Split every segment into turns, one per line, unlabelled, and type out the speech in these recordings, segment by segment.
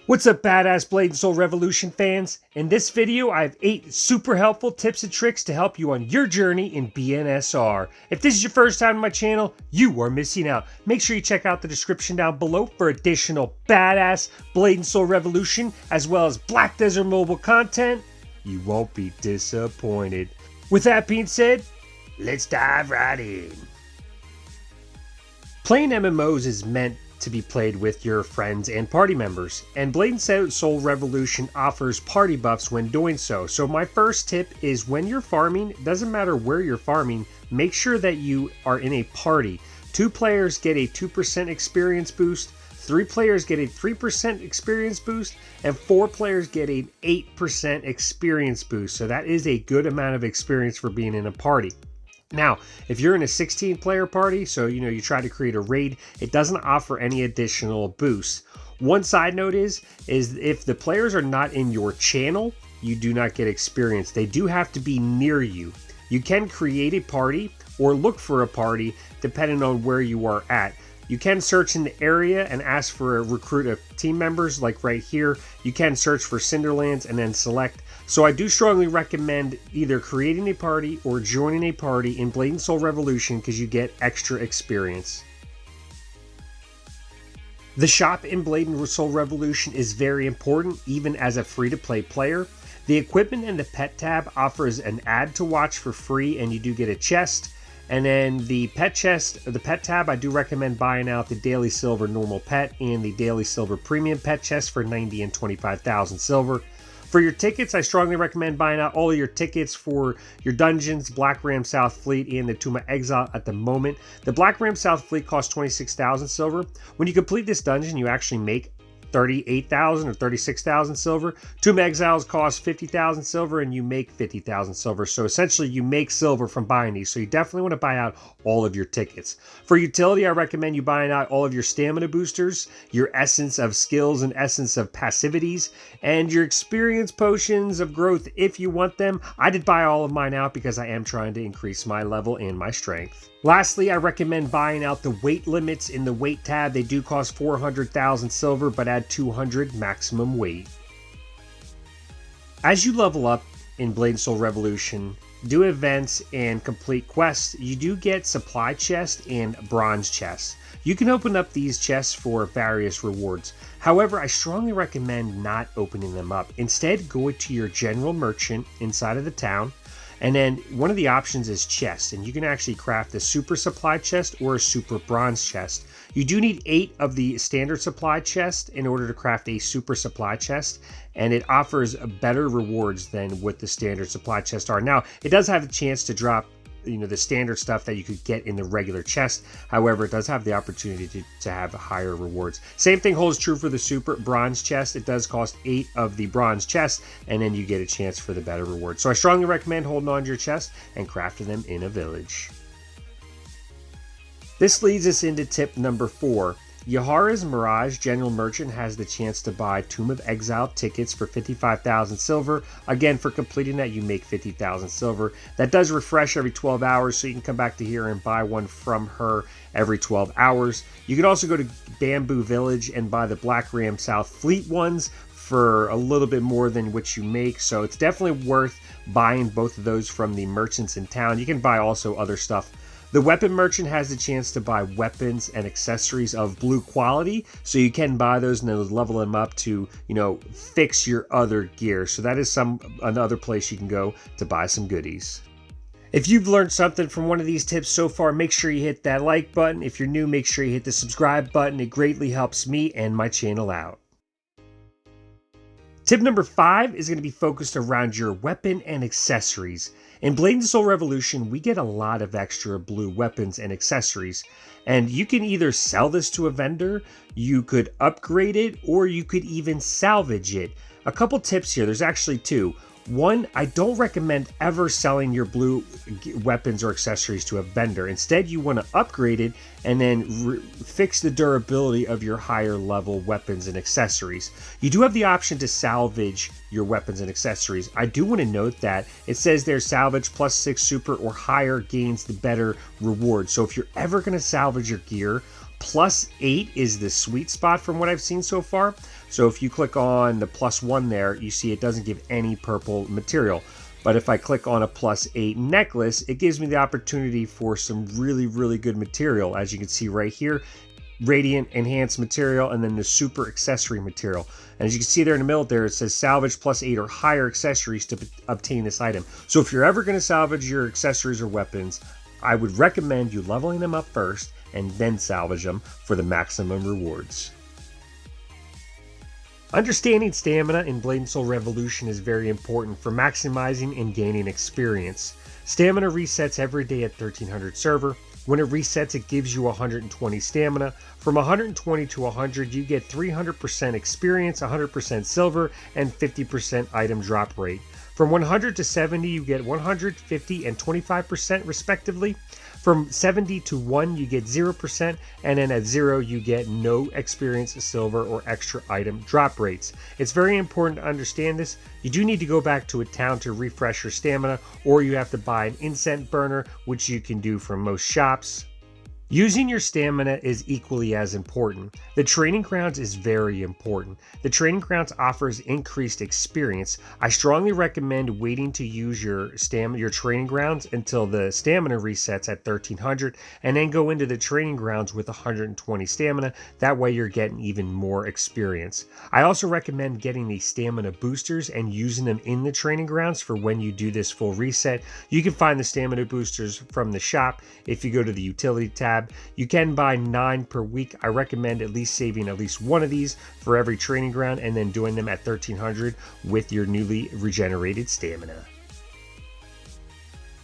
What's up, badass Blade and Soul Revolution fans? In this video, I have 8 super helpful tips and tricks to help you on your journey in BnSR. If this is your first time on my channel, you are missing out. Make sure you check out the description down below for additional badass Blade and Soul Revolution, as well as Black Desert mobile content. You won't be disappointed. With that being said, let's dive right in. Playing MMOs is meant to be played with your friends and party members, and Blade and Soul Revolution offers party buffs when doing so. So my first tip is when you're farming, it doesn't matter where you're farming, make sure that you are in a party. 2 players get a 2% experience boost, 3 players get a 3% experience boost, and 4 players get an 8% experience boost. So that is a good amount of experience for being in a party. Now, if you're in a 16-player party, so you try to create a raid, it doesn't offer any additional boosts. One side note is if the players are not in your channel, you do not get experience. They do have to be near you. You can create a party or look for a party depending on where you are at. You can search in the area and ask for a recruit of team members, like right here. You can search for Cinderlands and then select. So I do strongly recommend either creating a party or joining a party in Blade and Soul Revolution because you get extra experience. The shop in Blade and Soul Revolution is very important, even as a free-to-play player. The equipment and the pet tab offers an ad to watch for free, and you do get a chest. And then the pet tab, I do recommend buying out the Daily Silver Normal Pet and the Daily Silver Premium Pet Chest for 90 and 25,000 silver. For your tickets, I strongly recommend buying out all of your tickets for your dungeons, Black Ram South Fleet, and the Tomb of Exile at the moment. The Black Ram South Fleet costs 26,000 silver. When you complete this dungeon, you actually make 38,000 or 36,000 silver. Tomb of Exiles cost 50,000 silver and you make 50,000 silver. So essentially you make silver from buying these. So you definitely want to buy out all of your tickets. For utility, I recommend you buying out all of your stamina boosters, your essence of skills and essence of passivities, and your experience potions of growth if you want them. I did buy all of mine out because I am trying to increase my level and my strength. Lastly, I recommend buying out the weight limits in the weight tab. They do cost 400,000 silver, but add 200 maximum weight. As you level up in Blade and Soul Revolution, do events and complete quests, you do get supply chests and bronze chests. You can open up these chests for various rewards. However, I strongly recommend not opening them up. Instead, go to your general merchant inside of the town. And then one of the options is chest, and you can actually craft a super supply chest or a super bronze chest. You do need 8 of the standard supply chest in order to craft a super supply chest, and it offers better rewards than what the standard supply chests are. Now, it does have a chance to drop the standard stuff that you could get in the regular chest. However, it does have the opportunity to have higher rewards. Same thing holds true for the super bronze chest. It does cost 8 of the bronze chest, and then you get a chance for the better rewards. So I strongly recommend holding on to your chest and crafting them in a village. This leads us into tip number 4. Yahara's Mirage General Merchant has the chance to buy Tomb of Exile tickets for 55,000 silver. Again, for completing that, you make 50,000 silver. That does refresh every 12 hours, so you can come back to here and buy one from her every 12 hours. You can also go to Bamboo Village and buy the Black Ram South Fleet ones for a little bit more than what you make, so it's definitely worth buying both of those from the merchants in town. You can buy also other stuff. The weapon merchant has the chance to buy weapons and accessories of blue quality, so you can buy those and then level them up to, fix your other gear. So that is another place you can go to buy some goodies. If you've learned something from one of these tips so far, make sure you hit that like button. If you're new, make sure you hit the subscribe button. It greatly helps me and my channel out. Tip number 5 is going to be focused around your weapon and accessories. In Blade and Soul Revolution, we get a lot of extra blue weapons and accessories, and you can either sell this to a vendor, you could upgrade it, or you could even salvage it. A couple tips here, there's actually 2. One, I don't recommend ever selling your blue weapons or accessories to a vendor. Instead, you want to upgrade it and then fix the durability of your higher level weapons and accessories. You do have the option to salvage your weapons and accessories. I do want to note that it says there's salvage +6 super or higher gains the better reward. So if you're ever going to salvage your gear, +8 is the sweet spot from what I've seen so far. So if you click on the +1 there, you see it doesn't give any purple material. But if I click on a +8 necklace, it gives me the opportunity for some really good material. As you can see right here, radiant enhanced material, and then the super accessory material. And as you can see there in the middle there, it says salvage +8 or higher accessories to obtain this item. So if you're ever going to salvage your accessories or weapons, I would recommend you leveling them up first and then salvage them for the maximum rewards. Understanding stamina in Blade & Soul Revolution is very important for maximizing and gaining experience. Stamina resets every day at 1300 server. When it resets, it gives you 120 stamina. From 120 to 100, you get 300% experience, 100% silver, and 50% item drop rate. From 100 to 70, you get 100, 50, and 25% respectively. From 70 to 1, you get 0%, and then at 0, you get no experience, silver, or extra item drop rates. It's very important to understand this. You do need to go back to a town to refresh your stamina, or you have to buy an incense burner, which you can do from most shops. Using your stamina is equally as important. The training grounds is very important. The training grounds offers increased experience. I strongly recommend waiting to use your training grounds until the stamina resets at 1300 and then go into the training grounds with 120 stamina. That way you're getting even more experience. I also recommend getting the stamina boosters and using them in the training grounds for when you do this full reset. You can find the stamina boosters from the shop if you go to the utility tab. You can buy 9 per week. I recommend at least saving at least one of these for every training ground and then doing them at 1300 with your newly regenerated stamina.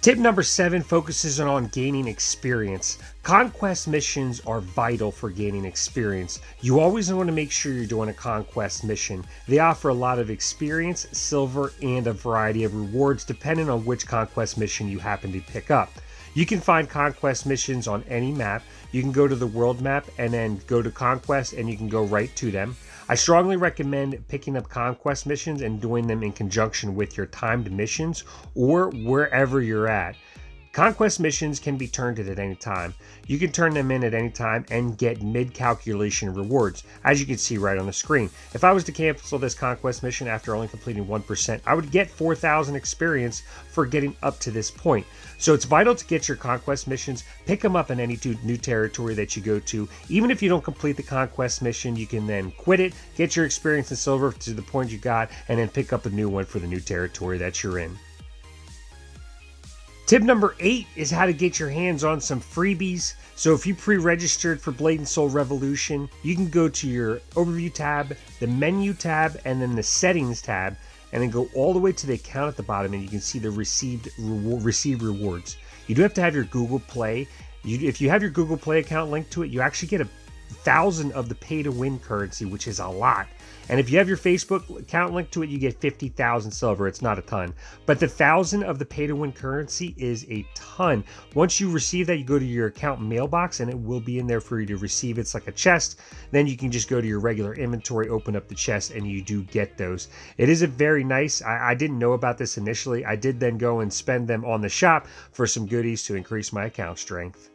Tip number 7 focuses on gaining experience. Conquest missions are vital for gaining experience. You always want to make sure you're doing a conquest mission. They offer a lot of experience, silver, and a variety of rewards depending on which conquest mission you happen to pick up. You can find conquest missions on any map. You can go to the world map and then go to conquest and you can go right to them. I strongly recommend picking up conquest missions and doing them in conjunction with your timed missions or wherever you're at. Conquest missions can be turned in at any time. You can turn them in at any time and get mid-calculation rewards, as you can see right on the screen. If I was to cancel this conquest mission after only completing 1%, I would get 4,000 experience for getting up to this point. So it's vital to get your conquest missions, pick them up in any new territory that you go to. Even if you don't complete the conquest mission, you can then quit it, get your experience in silver to the point you got, and then pick up a new one for the new territory that you're in. Tip number 8 is how to get your hands on some freebies. So if you pre-registered for Blade & Soul Revolution, you can go to your Overview tab, the Menu tab, and then the Settings tab, and then go all the way to the account at the bottom, and you can see the received rewards. You do have to have your Google Play. If you have your Google Play account linked to it, you actually get 1,000 of the pay-to-win currency, which is a lot. And if you have your Facebook account linked to it, you get 50,000 silver. It's not a ton. But the 1,000 of the pay-to-win currency is a ton. Once you receive that, you go to your account mailbox, and it will be in there for you to receive. It's like a chest. Then you can just go to your regular inventory, open up the chest, and you do get those. It is a very nice. I didn't know about this initially. I did then go and spend them on the shop for some goodies to increase my account strength.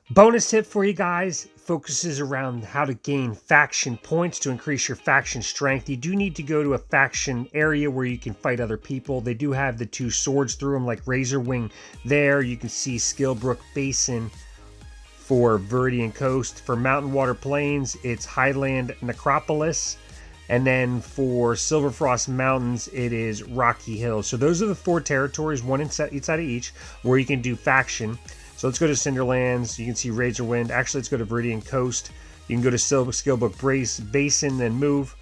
Bonus tip for you guys focuses around how to gain faction points to increase your faction strength. You do need to go to a faction area where you can fight other people. They do have the 2 swords through them like Razorwing there. You can see Skillbrook Basin for Viridian Coast. For Mountain Water Plains, it's Highland Necropolis. And then for Silverfrost Mountains, it is Rocky Hills. So those are the 4 territories, one inside of each, where you can do faction. So let's go to Cinderlands. You can see Razorwind. Actually, let's go to Viridian Coast. You can go to Skillbrook Basin, then move.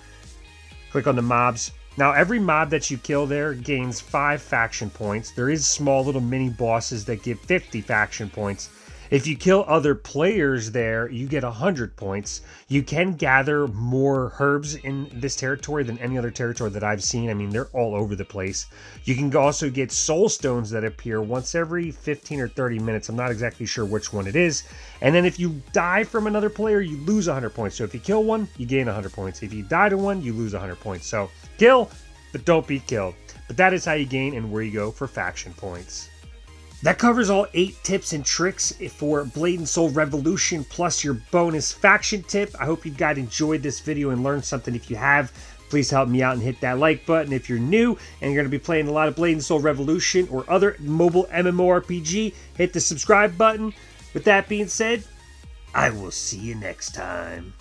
Click on the mobs. Now, every mob that you kill there gains 5 faction points. There is small little mini bosses that give 50 faction points. If you kill other players there, you get 100 points. You can gather more herbs in this territory than any other territory that I've seen. I mean, they're all over the place. You can also get soul stones that appear once every 15 or 30 minutes. I'm not exactly sure which one it is. And then if you die from another player, you lose 100 points. So if you kill one, you gain 100 points. If you die to one, you lose 100 points. So kill, but don't be killed. But that is how you gain and where you go for faction points. That covers all 8 tips and tricks for Blade and Soul Revolution, plus your bonus faction tip. I hope you guys enjoyed this video and learned something. If you have, please help me out and hit that like button. If you're new and you're going to be playing a lot of Blade and Soul Revolution or other mobile MMORPG, hit the subscribe button. With that being said, I will see you next time.